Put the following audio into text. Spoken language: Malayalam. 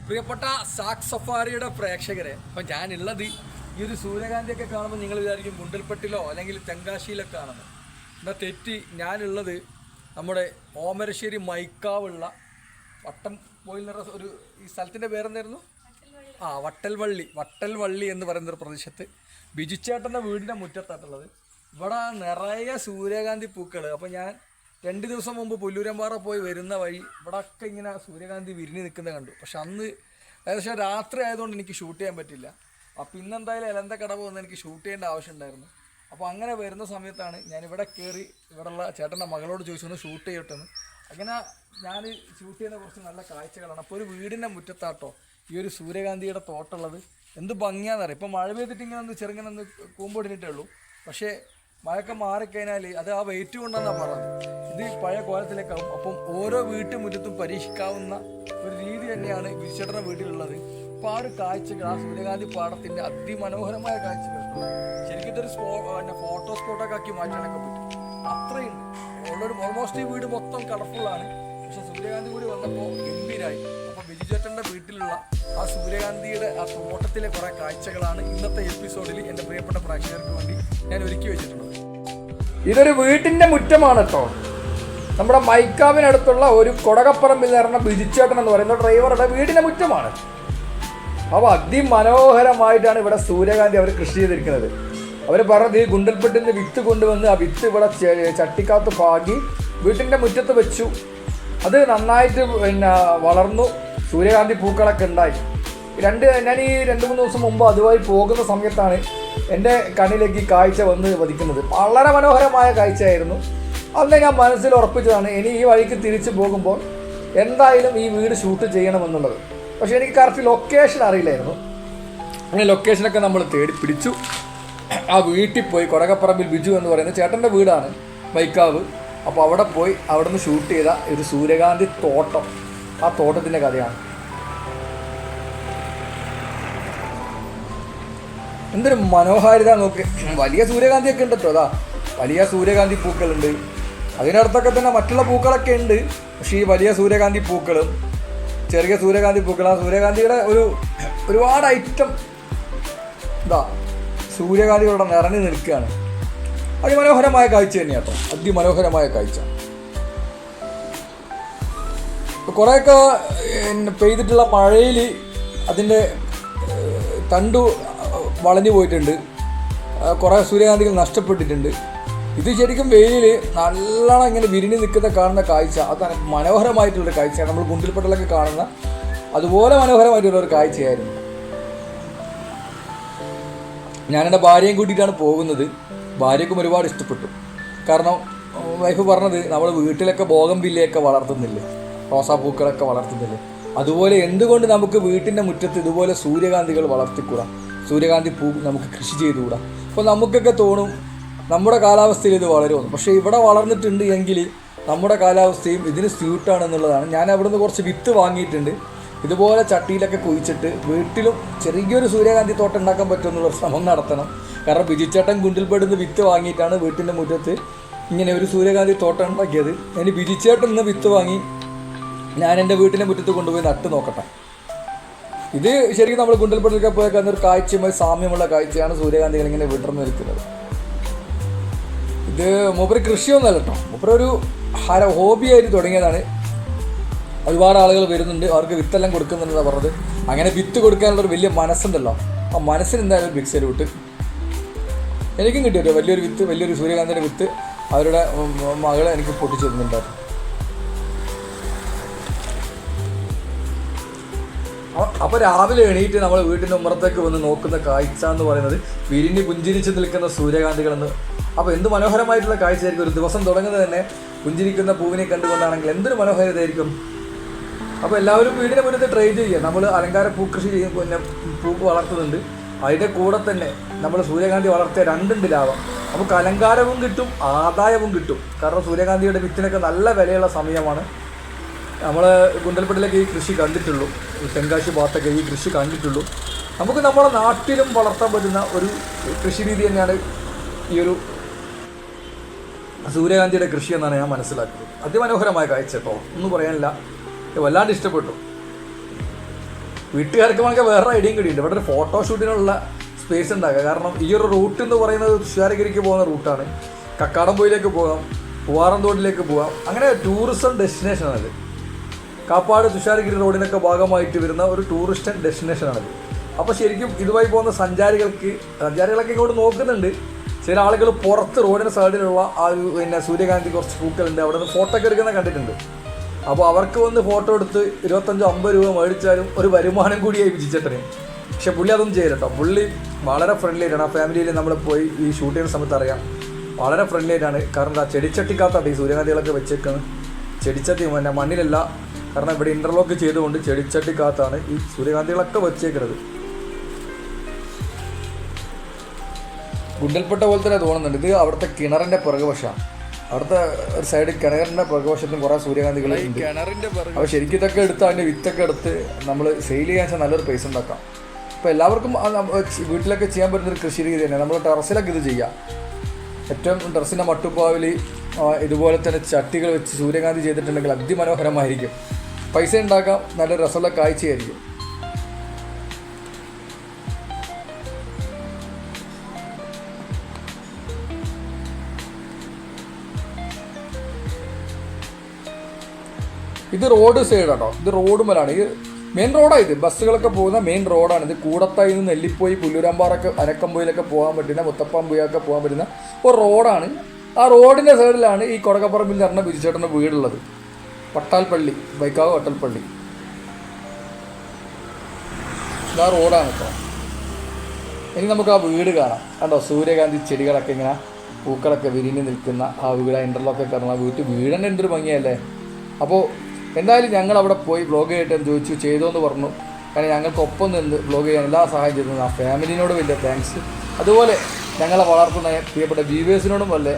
പ്രിയപ്പെട്ട സാക് സഫാരിയുടെ പ്രേക്ഷകരെ, അപ്പം ഞാനുള്ളത് ഈ ഒരു സൂര്യകാന്തിയൊക്കെ കാണുമ്പോൾ നിങ്ങൾ വിചാരിക്കും ഗുണ്ടൽപ്പെട്ടിലോ അല്ലെങ്കിൽ തെങ്കാശിയിലൊക്കെ ആണെന്ന്. എന്നാൽ തെറ്റി. ഞാനുള്ളത് നമ്മുടെ ഓമരശ്ശേരി മൈക്കാവുള്ള വട്ടം പോയിൽ ഒരു ഈ സ്ഥലത്തിൻ്റെ പേരെന്തായിരുന്നു? വട്ടൽവള്ളി എന്ന് പറയുന്നൊരു പ്രദേശത്ത് ബിജുച്ചേട്ടൻ്റെ വീടിൻ്റെ മുറ്റത്തായിട്ടുള്ളത്. ഇവിടെ നിറയെ സൂര്യകാന്തി പൂക്കൾ. അപ്പോൾ ഞാൻ 2 ദിവസം മുമ്പ് പുല്ലൂരമ്പാറ പോയി വരുന്ന വഴി ഇവിടെയൊക്കെ ഇങ്ങനെ സൂര്യകാന്തി വിരിഞ്ഞ് നിൽക്കുന്നത് കണ്ടു. പക്ഷെ അന്ന് ഏകദേശം രാത്രി ആയതുകൊണ്ട് എനിക്ക് ഷൂട്ട് ചെയ്യാൻ പറ്റില്ല. അപ്പോൾ ഇന്നെന്തായാലും എലന്ത കടവ് വന്ന് എനിക്ക് ഷൂട്ട് ചെയ്യേണ്ട ആവശ്യമുണ്ടായിരുന്നു. അപ്പോൾ അങ്ങനെ വരുന്ന സമയത്താണ് ഞാൻ ഇവിടെ കയറി ഇവിടെയുള്ള ചേട്ടൻ്റെ മകളോട് ചോദിച്ചൊന്ന് ഷൂട്ട് ചെയ്യട്ടെന്ന്. അങ്ങനെ ഞാൻ ഷൂട്ട് ചെയ്യുന്ന കുറച്ച് നല്ല കാഴ്ചകളാണ്. അപ്പോൾ ഒരു വീടിൻ്റെ മുറ്റത്താട്ടോ ഈ ഒരു സൂര്യകാന്തിയുടെ തോട്ടമുള്ളത്. എന്ത് ഭംഗിയാണെന്നറിയാം. ഇപ്പോൾ മഴ പെയ്തിട്ട് ഇങ്ങനെ ഒന്ന് ചെറുങ്ങനെ ഒന്ന് കൂമ്പൊടിഞ്ഞിട്ടേ ഉള്ളൂ. പക്ഷേ മഴയൊക്കെ മാറിക്കഴിഞ്ഞാൽ അത് ആ വെയിറ്റ് കൊണ്ടാണെന്നാണ് പറഞ്ഞത്. ഇത് പഴയ കോലത്തിലേക്കാവും. അപ്പം ഓരോ വീട്ടുമുറ്റത്തും പരീക്ഷിക്കാവുന്ന ഒരു രീതി തന്നെയാണ് ബിജുച്ചേട്ടൻ്റെ വീട്ടിലുള്ളത്. അപ്പോൾ ആ ഒരു കാഴ്ചകൾ, ആ സൂര്യകാന്തി പാടത്തിൻ്റെ അതിമനോഹരമായ കാഴ്ചകൾ ശരിക്കും ഇതൊരു ഫോട്ടോ സ്പോട്ടൊക്കെ ആക്കി മാറ്റാനൊക്കെ പറ്റും. അത്രയുണ്ട്. ഓൾമോസ്റ്റ് ഈ വീട് മൊത്തം കളർഫുള്ളാണ്. പക്ഷെ സൂര്യകാന്തി കൂടി വന്നപ്പോൾ ഗംഭീരായി. അപ്പോൾ ബിജുചേട്ടൻ്റെ വീട്ടിലുള്ള ആ സൂര്യകാന്തിയുടെ ആ തോട്ടത്തിലെ കുറേ കാഴ്ചകളാണ് ഇന്നത്തെ എപ്പിസോഡിൽ എൻ്റെ പ്രിയപ്പെട്ട പ്രേക്ഷകർക്ക് വേണ്ടി ഞാൻ ഒരുക്കി വെച്ചിട്ടുള്ളത്. ഇതൊരു വീട്ടിൻ്റെ മുറ്റമാണ് കേട്ടോ. നമ്മുടെ മൈക്കാവിനടുത്തുള്ള ഒരു കൊടകപ്പറമ്പിൽ നിറഞ്ഞ ബിജുച്ചേട്ടൻ എന്ന് പറയുന്ന ഡ്രൈവറുടെ വീടിൻ്റെ മുറ്റമാണ്. അപ്പോൾ അതിമനോഹരമായിട്ടാണ് ഇവിടെ സൂര്യകാന്തി അവർ കൃഷി ചെയ്തിരിക്കുന്നത്. അവർ പറഞ്ഞത് ഈ ഗുണ്ടൽപ്പെട്ടിൽ നിന്ന് വിത്ത് കൊണ്ടുവന്ന് ആ വിത്ത് ഇവിടെ ചട്ടിക്കകത്ത് പാകി വീട്ടിൻ്റെ മുറ്റത്ത് വെച്ചു. അത് നന്നായിട്ട് വളർന്നു. സൂര്യകാന്തി പൂക്കളൊക്കെ ഉണ്ടായി. ഞാൻ ഈ 2-3 ദിവസം മുമ്പ് അതുവഴി പോകുന്ന സമയത്താണ് എൻ്റെ കണ്ണിലേക്ക് ഈ കാഴ്ച വന്ന് വധിക്കുന്നത്. വളരെ മനോഹരമായ കാഴ്ചയായിരുന്നു. അന്ന് ഞാൻ മനസ്സിൽ ഉറപ്പിച്ചതാണ് ഇനി ഈ വഴിക്ക് തിരിച്ചു പോകുമ്പോൾ എന്തായാലും ഈ വീട് ഷൂട്ട് ചെയ്യണമെന്നുള്ളത്. പക്ഷേ എനിക്ക് കറക്റ്റ് ലൊക്കേഷൻ അറിയില്ലായിരുന്നു. അങ്ങനെ ലൊക്കേഷനൊക്കെ നമ്മൾ തേടി പിടിച്ചു. ആ വീട്ടിൽ പോയി കൊടകപ്പറമ്പിൽ ബിജു എന്ന് പറയുന്ന ചേട്ടൻ്റെ വീടാണ് മൈക്കാവ്. അപ്പോൾ അവിടെ പോയി അവിടെ നിന്ന് ഷൂട്ട് ചെയ്ത ഒരു സൂര്യകാന്തി തോട്ടം, ആ തോട്ടത്തിൻ്റെ കഥയാണ്. എന്തൊരു മനോഹാരിത നോക്ക്. വലിയ സൂര്യകാന്തിയൊക്കെ ഉണ്ട് കേട്ടോ. അതാ വലിയ സൂര്യകാന്തി പൂക്കളുണ്ട്. അതിനടുത്തൊക്കെ തന്നെ മറ്റുള്ള പൂക്കളൊക്കെ ഉണ്ട്. പക്ഷേ ഈ വലിയ സൂര്യകാന്തി പൂക്കളും ചെറിയ സൂര്യകാന്തി പൂക്കൾ, ആ സൂര്യകാന്തിയുടെ ഒരുപാട് ഐറ്റം ഇതാ സൂര്യകാന്തികളുടെ നിറഞ്ഞു നിൽക്കുകയാണ്. അതിമനോഹരമായ കാഴ്ച തന്നെയാണ് കേട്ടോ. അതിമനോഹരമായ കാഴ്ച. കുറേയൊക്കെ പെയ്തിട്ടുള്ള മഴയിൽ അതിൻ്റെ തണ്ടു വളഞ്ഞു പോയിട്ടുണ്ട്. കുറേ സൂര്യകാന്തികൾ നഷ്ടപ്പെട്ടിട്ടുണ്ട്. ഇത് ശരിക്കും വെയിലിൽ നല്ലോണം ഇങ്ങനെ വിരിഞ്ഞ് നിൽക്കുന്ന കാണുന്ന കാഴ്ച അത് മനോഹരമായിട്ടുള്ളൊരു കാഴ്ചയാണ്. നമ്മൾ ഗുണ്ടൽപ്പെട്ടിലൊക്കെ കാണുന്ന അതുപോലെ മനോഹരമായിട്ടുള്ളൊരു കാഴ്ചയായിരുന്നു. ഞാനെൻ്റെ ഭാര്യയും കൂട്ടിയിട്ടാണ് പോകുന്നത്. ഭാര്യയ്ക്കും ഒരുപാട് ഇഷ്ടപ്പെട്ടു. കാരണം വൈഫ് പറഞ്ഞത് നമ്മൾ വീട്ടിലൊക്കെ ബോഗൺവില്ലയൊക്കെ വളർത്തുന്നില്ലേ, റോസാപ്പൂക്കളൊക്കെ വളർത്തുന്നില്ലേ, അതുപോലെ എന്തുകൊണ്ട് നമുക്ക് വീട്ടിൻ്റെ മുറ്റത്ത് ഇതുപോലെ സൂര്യകാന്തികൾ വളർത്തിക്കൂടാ, സൂര്യകാന്തി പൂ നമുക്ക് കൃഷി ചെയ്തുകൂടാ. അപ്പോൾ നമുക്കൊക്കെ തോന്നും നമ്മുടെ കാലാവസ്ഥയിൽ ഇത് വളരുമെന്ന്. പക്ഷേ ഇവിടെ വളർന്നിട്ടുണ്ട് എങ്കിൽ നമ്മുടെ കാലാവസ്ഥയും ഇതിന് സ്യൂട്ടാണെന്നുള്ളതാണ്. ഞാൻ അവിടുന്ന് കുറച്ച് വിത്ത് വാങ്ങിയിട്ടുണ്ട്. ഇതുപോലെ ചട്ടിയിലൊക്കെ കുഴിച്ചിട്ട് വീട്ടിലും ചെറിയൊരു സൂര്യകാന്തി തോട്ടം ഉണ്ടാക്കാൻ പറ്റുമെന്നുള്ള ശ്രമം നടത്തണം. കാരണം ബിജുച്ചേട്ടൻ ഗുണ്ടൽപ്പെടുന്ന വിത്ത് വാങ്ങിയിട്ടാണ് വീട്ടിൻ്റെ മുറ്റത്ത് ഇങ്ങനെ ഒരു സൂര്യകാന്തി തോട്ടം ഉണ്ടാക്കിയത്. ഇനി ബിജുച്ചേട്ടൻ ഇന്ന് വിത്ത് വാങ്ങി ഞാൻ എൻ്റെ വീട്ടിൻ്റെ മുറ്റത്ത് കൊണ്ടുപോയി നട്ട് നോക്കട്ടെ. ഇത് ശരിക്കും നമ്മൾ ഗുണ്ടൽപ്പെട്ടിലൊക്കെ പോയി കാണുന്നൊരു കാഴ്ചയുമായി സാമ്യമുള്ള കാഴ്ചയാണ് സൂര്യകാന്തികൾ ഇങ്ങനെ വിടർന്ന് നിൽക്കുന്നത്. ഇത് മൂപ്പര് കൃഷിയൊന്നുമല്ല കേട്ടോ. മൂപ്പരൊരു ഹോബിയായിട്ട് തുടങ്ങിയതാണ്. ഒരുപാട് ആളുകൾ വരുന്നുണ്ട്, അവർക്ക് വിത്തെല്ലാം കൊടുക്കുന്നുണ്ടെന്നാണ് പറഞ്ഞത്. അങ്ങനെ വിത്ത് കൊടുക്കാനുള്ളൊരു വലിയ മനസ്സുണ്ടല്ലോ, ആ മനസ്സിന് എന്തായാലും ബിഗ് സല്യൂട്ട്. എനിക്കും കിട്ടിയോ വലിയൊരു വിത്ത്, വലിയൊരു സൂര്യകാന്തിൻ്റെ വിത്ത് അവരുടെ മകളെ എനിക്ക് പൊട്ടിച്ചു തരുന്നുണ്ടായിരുന്നു. അപ്പോൾ രാവിലെ എണീറ്റ് നമ്മൾ വീട്ടിൻ്റെ ഉമ്മറത്തേക്ക് വന്ന് നോക്കുന്ന കാഴ്ച എന്ന് പറയുന്നത് വിരിഞ്ഞ് പുഞ്ചിരിച്ച് നിൽക്കുന്ന സൂര്യകാന്തികളെന്ന്. അപ്പോൾ എന്ത് മനോഹരമായിട്ടുള്ള കാഴ്ചയായിരിക്കും. ഒരു ദിവസം തുടങ്ങുന്നത് തന്നെ പുഞ്ചിരിക്കുന്ന പൂവിനെ കണ്ടുകൊണ്ടാണെങ്കിൽ എന്തൊരു മനോഹാരിതയായിരിക്കും. അപ്പോൾ എല്ലാവരും വീടിൻ്റെ മുന്നത്ത് ട്രൈ ചെയ്യുക. നമ്മൾ അലങ്കാര പൂക്കൃഷി ചെയ്യും, പിന്നെ പൂക്ക് വളർത്തുന്നുണ്ട്. അതിൻ്റെ കൂടെ തന്നെ നമ്മൾ സൂര്യകാന്തി വളർത്തിയ രണ്ടുണ്ട് ലാഭം. നമുക്ക് അലങ്കാരവും കിട്ടും, ആദായവും കിട്ടും. കാരണം സൂര്യകാന്തിയുടെ വിത്തിനൊക്കെ നല്ല വിലയുള്ള സമയമാണ്. നമ്മൾ ഗുണ്ടൽപ്പെട്ടിലേക്ക് ഈ കൃഷി കണ്ടിട്ടുള്ളൂ, തെങ്കാശി ഭാഗത്തൊക്കെ ഈ കൃഷി കണ്ടിട്ടുള്ളൂ. നമുക്ക് നമ്മുടെ നാട്ടിലും വളർത്താൻ പറ്റുന്ന ഒരു കൃഷി രീതി തന്നെയാണ് ഈ ഒരു സൂര്യകാന്തിയുടെ കൃഷി എന്നാണ് ഞാൻ മനസ്സിലാക്കുന്നത്. അതിമനോഹരമായ കാഴ്ച കേട്ടോ, ഒന്നും പറയാനില്ല. വല്ലാണ്ട് ഇഷ്ടപ്പെട്ടു. വീട്ടുകാർക്ക് നമുക്ക് വേറെ ഐഡിയയും കിട്ടിയിട്ടുണ്ട്. ഇവിടെ ഒരു ഫോട്ടോഷൂട്ടിനുള്ള സ്പേസ് ഉണ്ടാക്കുക. കാരണം ഈ ഒരു റൂട്ട് എന്ന് പറയുന്നത് തുഷാരഗിരിക്ക് പോകുന്ന റൂട്ടാണ്. കക്കാടംപൊയിലേക്ക് പോകാം, പൂവാറന്തോട്ടിലേക്ക് പോകാം, അങ്ങനെ ടൂറിസം ഡെസ്റ്റിനേഷനാണിത്. കാപ്പാട് തുഷാരഗിരി റോഡിനൊക്കെ ഭാഗമായിട്ട് വരുന്ന ഒരു ടൂറിസ്റ്റ് ഡെസ്റ്റിനേഷനാണിത്. അപ്പോൾ ശരിക്കും ഇതുവഴി പോകുന്ന സഞ്ചാരികളൊക്കെ ഇങ്ങോട്ട് നോക്കുന്നുണ്ട്. ചില ആളുകൾ പുറത്ത് റോഡിൻ്റെ സൈഡിലുള്ള ആ ഒരു സൂര്യകാന്തി കുറച്ച് പൂക്കളുണ്ട്, അവിടെ നിന്ന് ഫോട്ടോ ഒക്കെ എടുക്കുന്ന കണ്ടിട്ടുണ്ട്. അപ്പോൾ അവർക്ക് വന്ന് ഫോട്ടോ എടുത്ത് 25-50 രൂപ മേടിച്ചാലും ഒരു വരുമാനം കൂടിയായി വിജിച്ചേട്ടന്. പക്ഷെ പുള്ളി അതൊന്നും ചെയ്യില്ല കേട്ടോ. പുള്ളി വളരെ ഫ്രണ്ട്ലി ആയിട്ടാണ്. ആ ഫാമിലിയിൽ നമ്മൾ പോയി ഈ ഷൂട്ട് ചെയ്യുന്ന സമയത്ത് അറിയാം, വളരെ ഫ്രണ്ട്ലി ആയിട്ടാണ്. കാരണം എന്താ, ചെടിച്ചട്ടിക്കകത്താണ് ഈ സൂര്യകാന്തികളൊക്കെ വെച്ചേക്കുന്നത്. ചെടിച്ചട്ടി മണ്ണിലല്ല, കാരണം ഇവിടെ ഇൻ്റർലോക്ക് ചെയ്തുകൊണ്ട് ചെടിച്ചട്ടിക്കകത്താണ് ഈ സൂര്യകാന്തികളൊക്കെ വെച്ചേക്കുന്നത്. ഗുണ്ടൽപ്പെട്ട പോലെ തന്നെ തോന്നുന്നുണ്ട്. ഇത് അവിടുത്തെ കിണറിൻ്റെ പുറകുവശമാണ്. അവിടുത്തെ ഒരു സൈഡ് കിണറിൻ്റെ പുറകുവശത്തും കുറേ സൂര്യകാന്തികൾ ഉണ്ട്. അപ്പോൾ ശരിക്കും ഇതൊക്കെ എടുത്ത് അതിൻ്റെ വിത്തൊക്കെ എടുത്ത് നമ്മൾ സെയിൽ ചെയ്യാൻ വെച്ചാൽ നല്ലൊരു പൈസ ഉണ്ടാക്കാം. അപ്പോൾ എല്ലാവർക്കും വീട്ടിലൊക്കെ ചെയ്യാൻ പറ്റുന്നൊരു കൃഷി രീതി തന്നെ. നമ്മൾ ടെറസിലൊക്കെ ഇത് ചെയ്യാം. ഏറ്റവും ടെറസിൻ്റെ മട്ടുപ്പാവിൽ ഇതുപോലെ തന്നെ ചട്ടികൾ വെച്ച് സൂര്യകാന്തി ചെയ്തിട്ടുണ്ടെങ്കിൽ അതിമനോഹരമായിരിക്കും. പൈസ ഉണ്ടാക്കാം, നല്ല രസമുള്ള കാഴ്ചയായിരിക്കും. ഇത് റോഡ് സൈഡ് കേട്ടോ. ഇത് റോഡ് മേലാണ്. ഇത് മെയിൻ റോഡാണ്. ഇത് ബസ്സുകളൊക്കെ പോകുന്ന മെയിൻ റോഡാണ്. ഇത് കൂടത്തായി നിന്ന് നെല്ലിപ്പോയി പുല്ലൂരാമ്പാറൊക്കെ അനക്കമ്പൊയിലൊക്കെ പോകാൻ പറ്റുന്ന, മുത്തപ്പാമ്പുയൊക്കെ പോകാൻ പറ്റുന്ന ഒരു റോഡാണ്. ആ റോഡിൻ്റെ സൈഡിലാണ് ഈ കൊടകപ്പറമ്പിൽ നടന്ന ബിജുചേട്ടൻ്റെ വീടുള്ളത്. പട്ടാൽപ്പള്ളി, ബൈക്കാവ് പട്ടാൽപ്പള്ളി. ഇതാ റോഡാണ് കേട്ടോ. ഇനി നമുക്ക് ആ വീട് കാണാം. കണ്ടോ, സൂര്യകാന്തി ചെടികളൊക്കെ ഇങ്ങനെ പൂക്കളൊക്കെ വിരിഞ്ഞ് നിൽക്കുന്ന ആ വീട്, ഇൻ്റർലോക്കൊക്കെ കാണുന്ന ആ വീട് തന്നെ എന്തൊരു ഭംഗിയല്ലേ. അപ്പോൾ എന്തായാലും ഞങ്ങൾ അവിടെ പോയി വ്ളോഗ് ചെയ്തിട്ട് ചോദിച്ചു, ചെയ്തോന്ന് പറഞ്ഞു. കാരണം ഞങ്ങൾക്കൊപ്പം നിന്ന് വ്ളോഗ് ചെയ്യാൻ എല്ലാ സഹായം ചെയ്തത് ആ ഫാമിലിനോട് വലിയ താങ്ക്സ്. അതുപോലെ ഞങ്ങളെ വളർത്തുന്ന പ്രിയപ്പെട്ട വ്യൂവേഴ്സിനോടും വലിയ